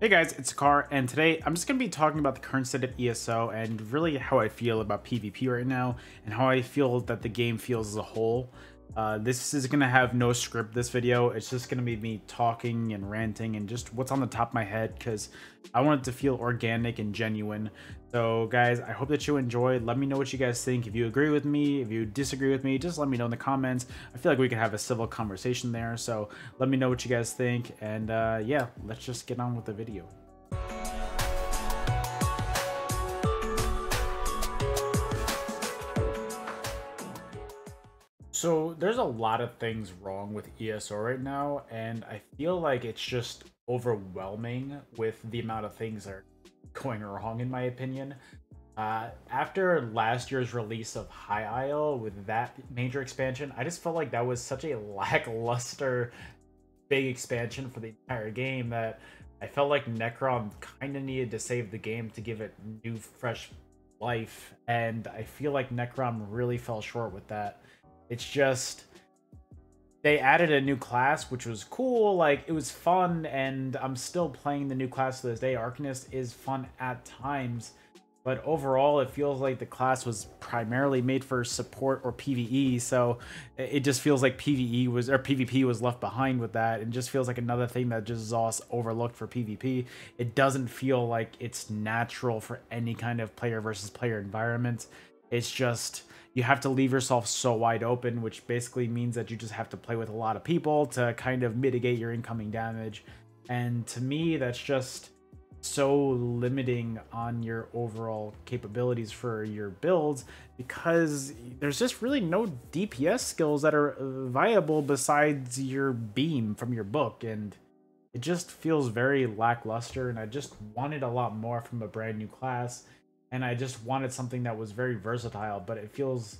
Hey guys, it's Sekaar, and today I'm just going to be talking about the current state of ESO and really how I feel about PvP right now and how I feel that the game feels as a whole. This is going to have no script, this video. It's just going to be me talking and ranting and just what's on the top of my head because I want it to feel organic and genuine. So guys, I hope that you enjoy. Let me know what you guys think. If you agree with me, if you disagree with me, just let me know in the comments. I feel like we could have a civil conversation there. So let me know what you guys think. And yeah, let's just get on with the video. So there's a lot of things wrong with ESO right now, and I feel like it's just overwhelming with the amount of things that are going wrong, in my opinion. After last year's release of High Isle with that major expansion, I just felt like that was such a lackluster big expansion for the entire game that I felt like Necrom kind of needed to save the game to give it new, fresh life, and I feel like Necrom really fell short with that. It's just they added a new class, which was cool. Like, it was fun, and I'm still playing the new class to this day. Arcanist is fun at times, but overall, it feels like the class was primarily made for support or PvE. So it just feels like PvP was left behind with that. It just feels like another thing that just is all overlooked for PvP. It doesn't feel like it's natural for any kind of player versus player environment. It's just you have to leave yourself so wide open, which basically means that you just have to play with a lot of people to kind of mitigate your incoming damage. And to me, that's just so limiting on your overall capabilities for your builds because there's just really no DPS skills that are viable besides your beam from your book. And it just feels very lackluster, and I just wanted a lot more from a brand new class. And I just wanted something that was very versatile, but it feels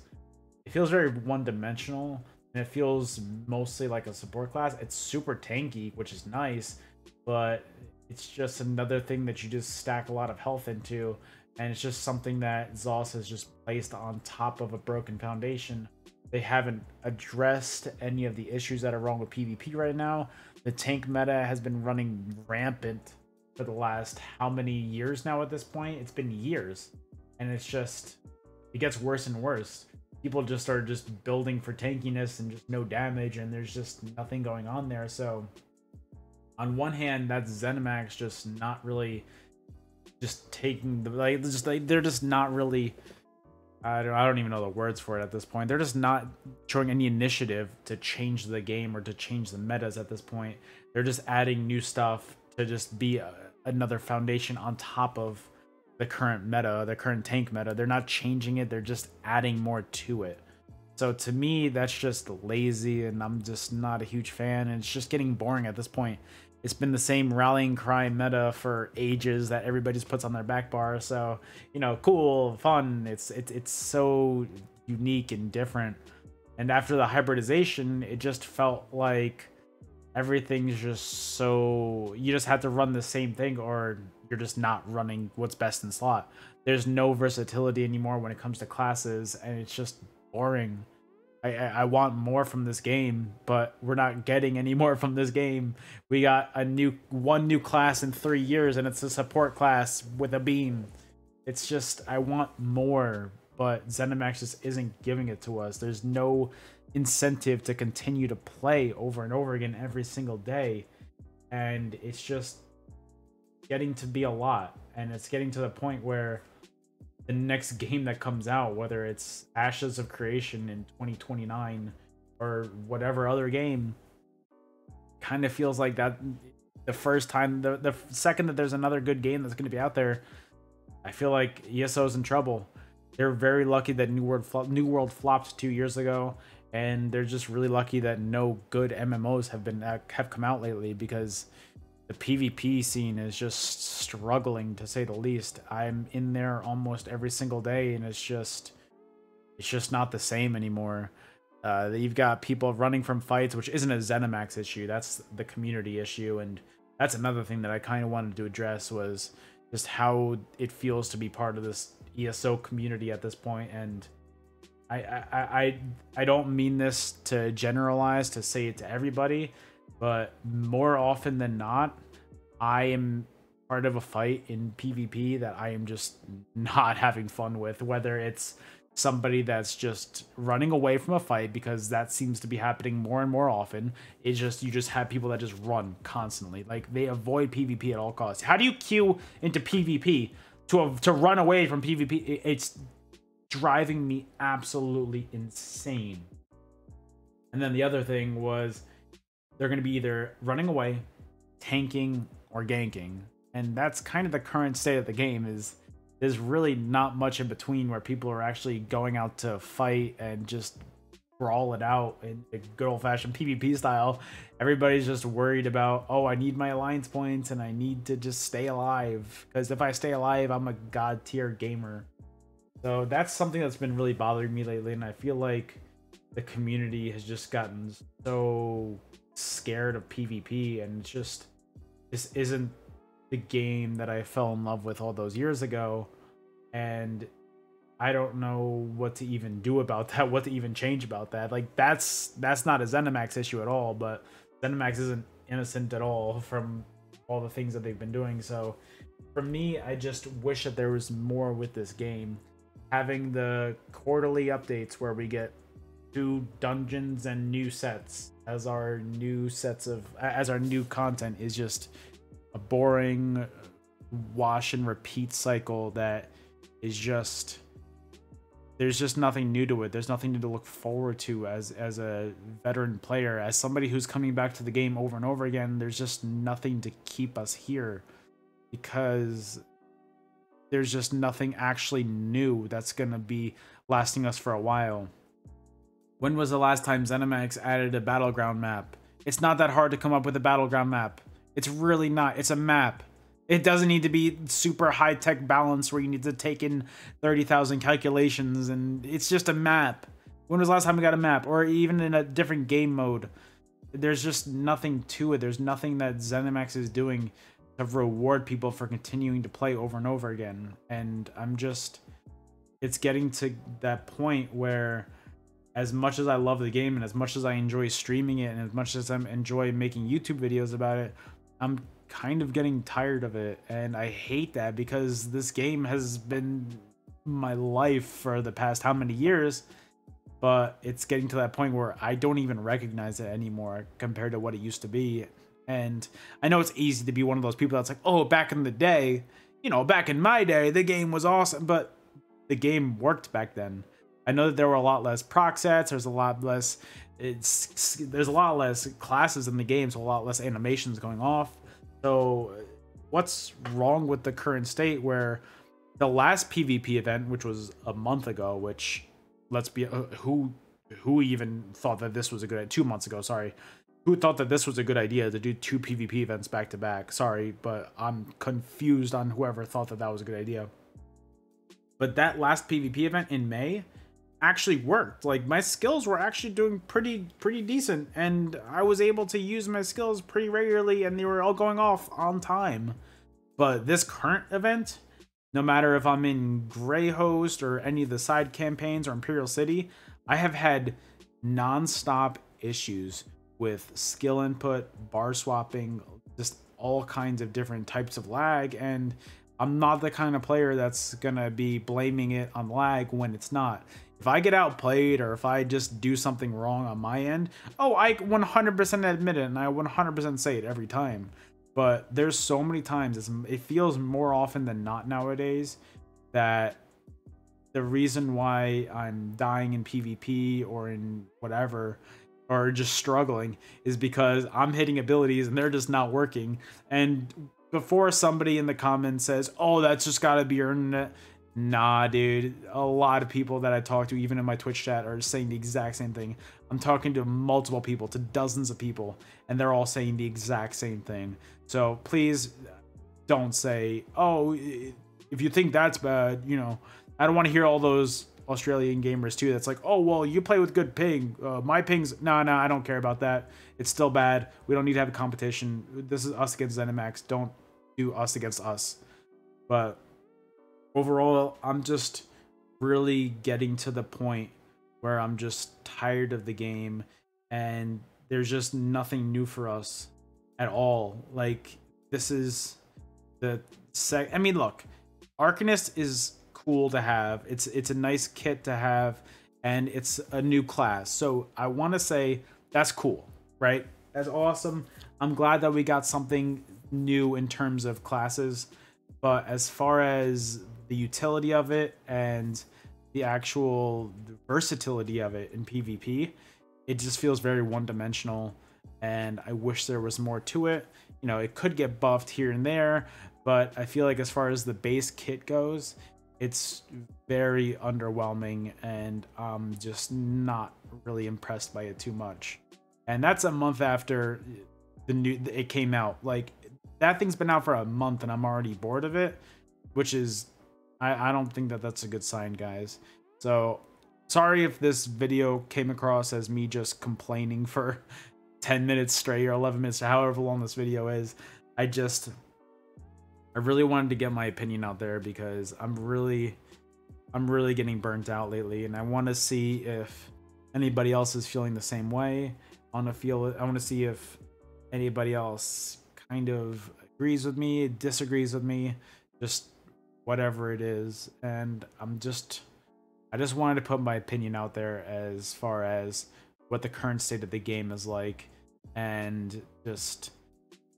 very one-dimensional, and it feels mostly like a support class. It's super tanky, which is nice, but it's just another thing that you just stack a lot of health into, and it's just something that ZOS has just placed on top of a broken foundation. They haven't addressed any of the issues that are wrong with PvP right now. The tank meta has been running rampant for the last how many years now at this point? It's been years, and it's just, it gets worse and worse. People just are just building for tankiness and just no damage, and there's just nothing going on there. So on one hand, that's ZeniMax just not really just taking the they're just not really, I don't even know the words for it at this point. They're just not showing any initiative to change the game or to change the metas at this point. They're just adding new stuff to just be another foundation on top of the current meta, the current tank meta. They're not changing it, they're just adding more to it. So to me, that's just lazy, and I'm just not a huge fan, and it's just getting boring at this point. It's been the same rallying cry meta for ages that everybody just puts on their back bar. So, you know, cool, fun. It's so unique and different. And after the hybridization, it just felt like everything's just so, you just have to run the same thing or you're just not running what's best in slot. There's no versatility anymore when it comes to classes, and it's just boring. I want more from this game, but we're not getting any more from this game. We got one new class in 3 years, and it's a support class with a beam. It's just, I want more, but ZeniMax just isn't giving it to us. There's no incentive to continue to play over and over again every single day, and it's just getting to be a lot, and it's getting to the point where the next game that comes out, whether it's Ashes of Creation in 2029 or whatever other game, kind of feels like that the first time, the second that there's another good game that's going to be out there, I feel like ESO's in trouble. They're very lucky that New World flopped 2 years ago, and they're just really lucky that no good MMOs have come out lately, because the PvP scene is just struggling, to say the least. I'm in there almost every single day, and it's just not the same anymore. You've got people running from fights, which isn't a ZeniMax issue. That's the community issue, and that's another thing that I kind of wanted to address, was just how it feels to be part of this ESO community at this point. And I don't mean this to generalize, to say it to everybody, but more often than not, I am part of a fight in PvP that I am just not having fun with, whether it's somebody that's just running away from a fight, because that seems to be happening more and more often. It's just, you just have people that just run constantly, like they avoid PvP at all costs. How do you queue into PvP to run away from PvP? It's driving me absolutely insane. And then the other thing was, they're going to be either running away, tanking, or ganking. And that's kind of the current state of the game. Is there's really not much in between where people are actually going out to fight and just brawl it out in a good old-fashioned PvP style. Everybody's just worried about, oh, I need my alliance points and I need to just stay alive, because if I stay alive, I'm a god tier gamer. So that's something that's been really bothering me lately, and I feel like the community has just gotten so scared of PvP, and it's just, this isn't the game that I fell in love with all those years ago, and I don't know what to even do about that, what to even change about that. Like, that's not a ZeniMax issue at all, but ZeniMax isn't innocent at all from all the things that they've been doing. So for me, I just wish that there was more with this game. Having the quarterly updates where we get 2 dungeons and new sets as our new content is just a boring wash and repeat cycle that is just, there's just nothing new to it. There's nothing new to look forward to as a veteran player, as somebody who's coming back to the game over and over again. There's just nothing to keep us here, because there's just nothing actually new that's gonna be lasting us for a while. When was the last time ZeniMax added a battleground map? It's not that hard to come up with a battleground map. It's really not. It's a map. It doesn't need to be super high-tech balance where you need to take in 30,000 calculations, and it's just a map. When was the last time we got a map? Or even in a different game mode? There's just nothing to it. There's nothing that ZeniMax is doing to reward people for continuing to play over and over again. And I'm just, it's getting to that point where, as much as I love the game and as much as I enjoy streaming it and as much as I enjoy making YouTube videos about it, I'm kind of getting tired of it. And I hate that, because this game has been my life for the past how many years, but it's getting to that point where I don't even recognize it anymore compared to what it used to be. And I know it's easy to be one of those people that's like, oh, back in the day, you know, back in my day, the game was awesome, but the game worked back then. I know that there were a lot less proc sets, there's a lot less, there's a lot less classes in the game, so a lot less animations going off. So what's wrong with the current state where the last PvP event, which was a month ago, which, let's be, who even thought that this was a good, 2 months ago, sorry. Who thought that this was a good idea to do 2 PvP events back to back? Sorry, but I'm confused on whoever thought that that was a good idea. But that last PvP event in May actually worked. Like, my skills were actually doing pretty decent, and I was able to use my skills pretty regularly, and they were all going off on time. But this current event, no matter if I'm in Greyhost or any of the side campaigns or Imperial City, I have had non-stop issues with skill input, bar swapping, just all kinds of different types of lag, and I'm not the kind of player that's gonna be blaming it on lag when it's not. If I get outplayed or if I just do something wrong on my end, oh, I 100% admit it, and I 100% say it every time. But there's so many times, it feels more often than not nowadays, that the reason why I'm dying in PvP or in whatever, or just struggling, is because I'm hitting abilities and they're just not working. And before somebody in the comments says, oh, that's just gotta be your internet, nah, dude, a lot of people that I talk to, even in my Twitch chat, are saying the exact same thing. I'm talking to multiple people, to dozens of people, and they're all saying the exact same thing. So please don't say, oh, if you think that's bad, you know, I don't want to hear all those Australian gamers too that's like, oh, well, you play with good ping, my ping's, no, I don't care about that, it's still bad, we don't need to have a competition, this is us against ZeniMax, don't do us against us. But overall, I'm just really getting to the point where I'm just tired of the game, and there's just nothing new for us at all. Like, this is I mean, look, Arcanist is cool to have. It's a nice kit to have, and it's a new class. So I want to say that's cool, right? That's awesome. I'm glad that we got something new in terms of classes. But as far as the utility of it and the actual versatility of it in PvP, it just feels very one-dimensional, and I wish there was more to it. You know, it could get buffed here and there, but I feel like as far as the base kit goes, it's very underwhelming, and I'm just not really impressed by it too much. And that's a month after it came out. Like, that thing's been out for a month and I'm already bored of it, which is, I don't think that that's a good sign, guys. So sorry if this video came across as me just complaining for 10 minutes straight or 11 minutes or however long this video is. I really wanted to get my opinion out there because I'm really getting burnt out lately, and I want to see if anybody else is feeling the same way. I want to see if anybody else kind of agrees with me, disagrees with me, just whatever it is. And I just wanted to put my opinion out there as far as what the current state of the game is like, and just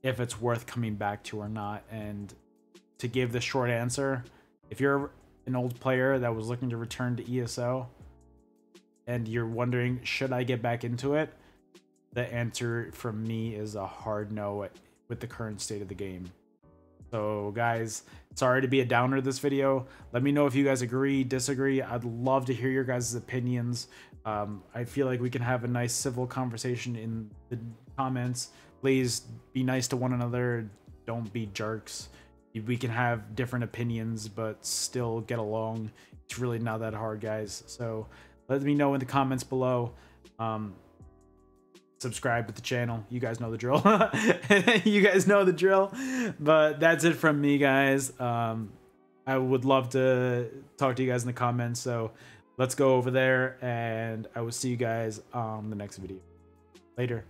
if it's worth coming back to or not. And to give the short answer, if you're an old player that was looking to return to ESO and you're wondering, should I get back into it? The answer from me is a hard no with the current state of the game. So guys, sorry to be a downer this video. Let me know if you guys agree, disagree. I'd love to hear your guys' opinions. I feel like we can have a nice civil conversation in the comments. Please be nice to one another. Don't be jerks. We can have different opinions but still get along. It's really not that hard, guys. So let me know in the comments below. Subscribe to the channel. You guys know the drill. You guys know the drill. But that's it from me, guys. I would love to talk to you guys in the comments. So let's go over there, and I will see you guys on the next video. Later.